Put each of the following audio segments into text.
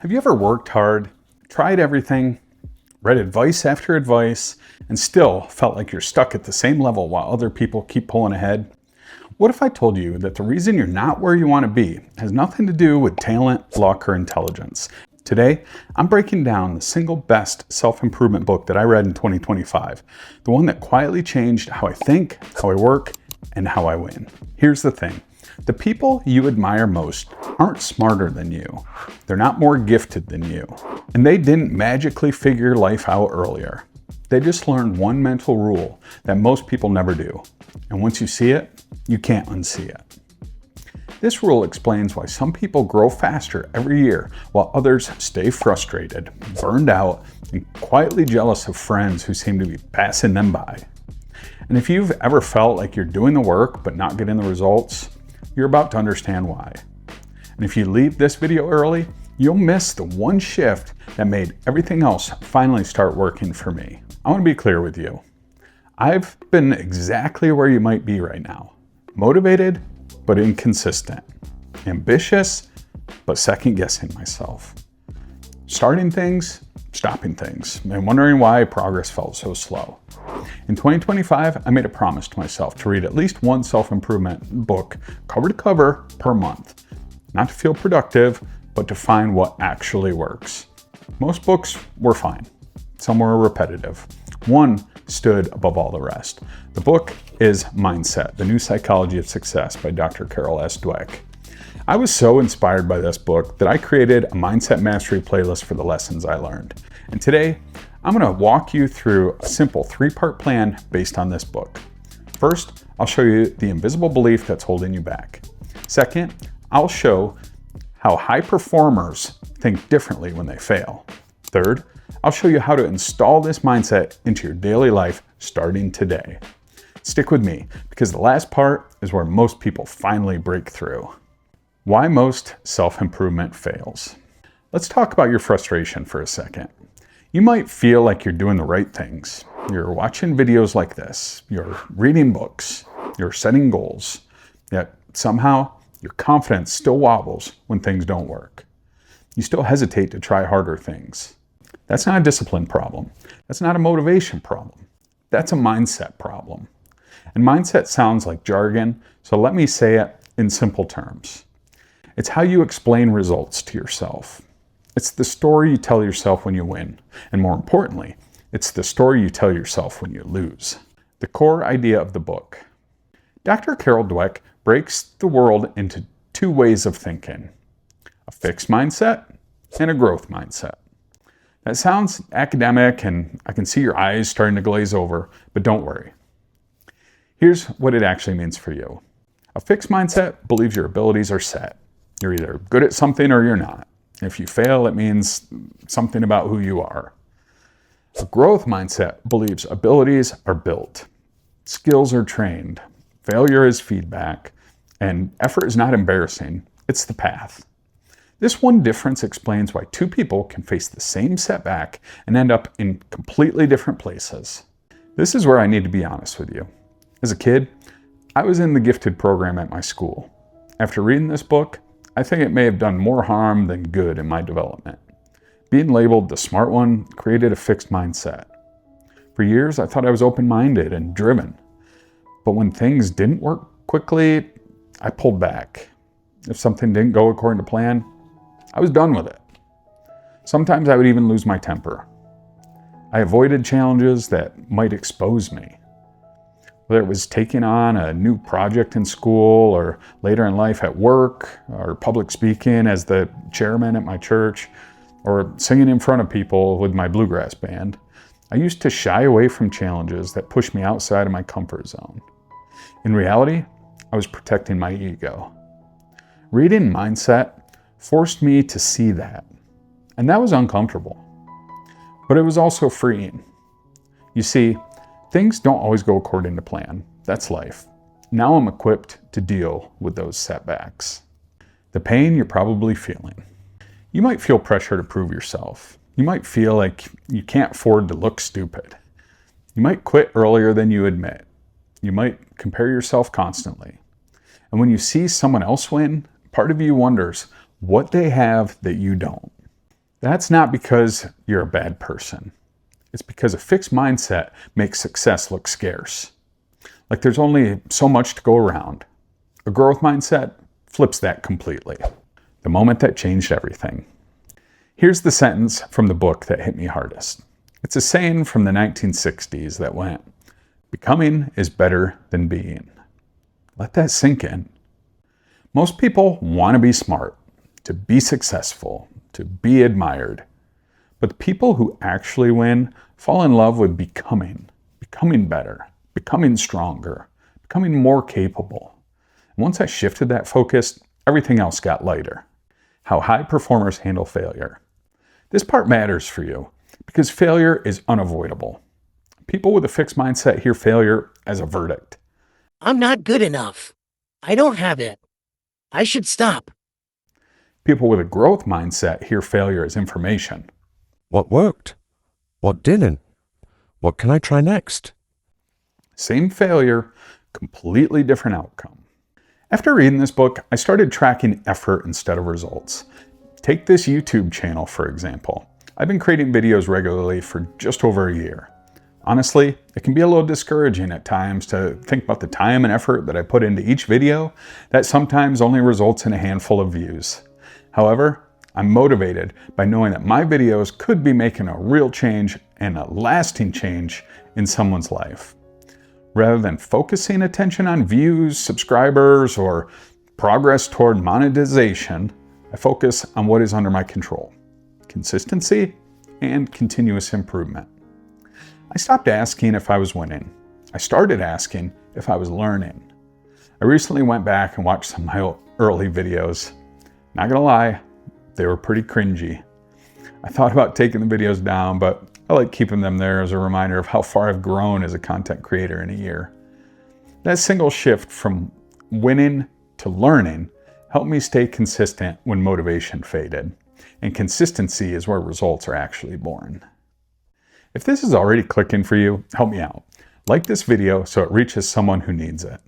Have you ever worked hard, tried everything, read advice after advice, and still felt like you're stuck at the same level while other people keep pulling ahead? What if I told you that the reason you're not where you want to be has nothing to do with talent, luck, or intelligence? Today, I'm breaking down the single best self-improvement book that I read in 2025, the one that quietly changed how I think, how I work, and how I win. Here's the thing. The people you admire most aren't smarter than you. They're not more gifted than you. And they didn't magically figure life out earlier. They just learned one mental rule that most people never do. And once you see it, you can't unsee it. This rule explains why some people grow faster every year while others stay frustrated, burned out, and quietly jealous of friends who seem to be passing them by. And if you've ever felt like you're doing the work but not getting the results, you're about to understand why. And if you leave this video early, you'll miss the one shift that made everything else finally start working for me. I want to be clear with you. I've been exactly where you might be right now. Motivated, but inconsistent. Ambitious, but second-guessing myself. Starting things, stopping things, and wondering why progress felt so slow. In 2025, I made a promise to myself to read at least one self-improvement book, cover to cover, per month. Not to feel productive, but to find what actually works. Most books were fine. Some were repetitive. One stood above all the rest. The book is Mindset, The New Psychology of Success by Dr. Carol S. Dweck. I was so inspired by this book that I created a Mindset Mastery playlist for the lessons I learned. And today, I'm going to walk you through a simple 3-part plan based on this book. First, I'll show you the invisible belief that's holding you back. Second, I'll show how high performers think differently when they fail. Third, I'll show you how to install this mindset into your daily life starting today. Stick with me, because the last part is where most people finally break through. Why most self-improvement fails. Let's talk about your frustration for a second. You might feel like you're doing the right things. You're watching videos like this. You're reading books. You're setting goals. Yet somehow your confidence still wobbles when things don't work. You still hesitate to try harder things. That's not a discipline problem. That's not a motivation problem. That's a mindset problem. And mindset sounds like jargon, so let me say it in simple terms. It's how you explain results to yourself. It's the story you tell yourself when you win. And more importantly, it's the story you tell yourself when you lose. The core idea of the book. Dr. Carol Dweck breaks the world into 2 ways of thinking. A fixed mindset and a growth mindset. That sounds academic, and I can see your eyes starting to glaze over, but don't worry. Here's what it actually means for you. A fixed mindset believes your abilities are set. You're either good at something or you're not. If you fail, it means something about who you are. A growth mindset believes abilities are built, skills are trained, failure is feedback, and effort is not embarrassing, it's the path. This one difference explains why 2 people can face the same setback and end up in completely different places. This is where I need to be honest with you. As a kid, I was in the gifted program at my school. After reading this book, I think it may have done more harm than good in my development. Being labeled the smart one created a fixed mindset. For years, I thought I was open-minded and driven. But when things didn't work quickly, I pulled back. If something didn't go according to plan, I was done with it. Sometimes I would even lose my temper. I avoided challenges that might expose me. Whether it was taking on a new project in school, or later in life at work, or public speaking as the chairman at my church, or singing in front of people with my bluegrass band, I used to shy away from challenges that pushed me outside of my comfort zone. In reality, I was protecting my ego. Reading Mindset forced me to see that, and that was uncomfortable. But it was also freeing. You see, things don't always go according to plan. That's life. Now I'm equipped to deal with those setbacks. The pain you're probably feeling. You might feel pressure to prove yourself. You might feel like you can't afford to look stupid. You might quit earlier than you admit. You might compare yourself constantly. And when you see someone else win, part of you wonders what they have that you don't. That's not because you're a bad person. It's because a fixed mindset makes success look scarce. Like there's only so much to go around. A growth mindset flips that completely. The moment that changed everything. Here's the sentence from the book that hit me hardest. It's a saying from the 1960s that went, "Becoming is better than being." Let that sink in. Most people want to be smart, to be successful, to be admired. But the people who actually win fall in love with becoming better, becoming stronger, becoming more capable. And once I shifted that focus, everything else got lighter. How high performers handle failure. This part matters for you because failure is unavoidable. People with a fixed mindset hear failure as a verdict. I'm not good enough. I don't have it. I should stop. People with a growth mindset hear failure as information. What worked? What didn't? What can I try next? Same failure, completely different outcome. After reading this book, I started tracking effort instead of results. Take this YouTube channel, for example. I've been creating videos regularly for just over a year. Honestly, it can be a little discouraging at times to think about the time and effort that I put into each video that sometimes only results in a handful of views. However, I'm motivated by knowing that my videos could be making a real change and a lasting change in someone's life. Rather than focusing attention on views, subscribers, or progress toward monetization, I focus on what is under my control: consistency and continuous improvement. I stopped asking if I was winning. I started asking if I was learning. I recently went back and watched some of my early videos. Not gonna lie, they were pretty cringy. I thought about taking the videos down, but I like keeping them there as a reminder of how far I've grown as a content creator in a year. That single shift from winning to learning helped me stay consistent when motivation faded. And consistency is where results are actually born. If this is already clicking for you, help me out. Like this video so it reaches someone who needs it.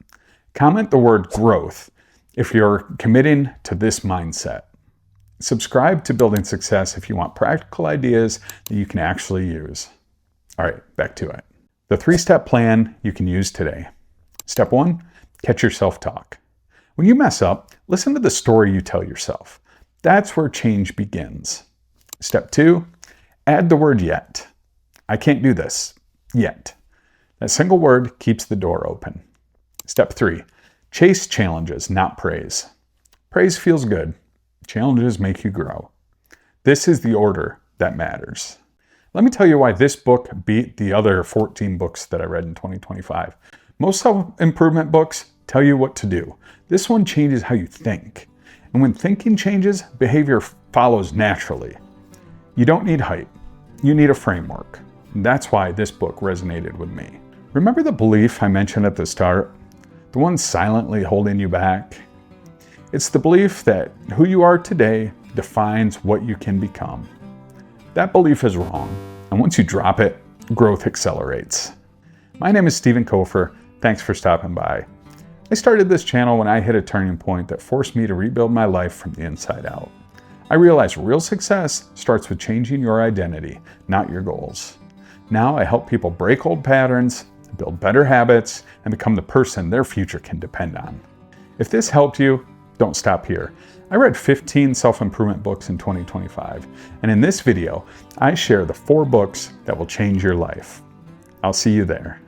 Comment the word growth if you're committing to this mindset. Subscribe to Building Success if you want practical ideas that you can actually use. All right, back to it. The 3-step plan you can use today. Step 1, catch your self-talk. When you mess up, listen to the story you tell yourself. That's where change begins. Step 2, add the word yet. I can't do this yet. That single word keeps the door open. Step 3, chase challenges, not praise. Praise feels good. Challenges make you grow. This is the order that matters. Let me tell you why this book beat the other 14 books that I read in 2025. Most self-improvement books tell you what to do. This one changes how you think. And when thinking changes, behavior follows naturally. You don't need hype. You need a framework. And that's why this book resonated with me. Remember the belief I mentioned at the start? The one silently holding you back? It's the belief that who you are today defines what you can become. That belief is wrong, and once you drop it, growth accelerates. My name is Stephen Kofer. Thanks for stopping by. I started this channel when I hit a turning point that forced me to rebuild my life from the inside out. I realized real success starts with changing your identity, not your goals. Now I help people break old patterns, build better habits, and become the person their future can depend on. If this helped you, don't stop here. I read 15 self-improvement books in 2025, and in this video, I share the 4 books that will change your life. I'll see you there.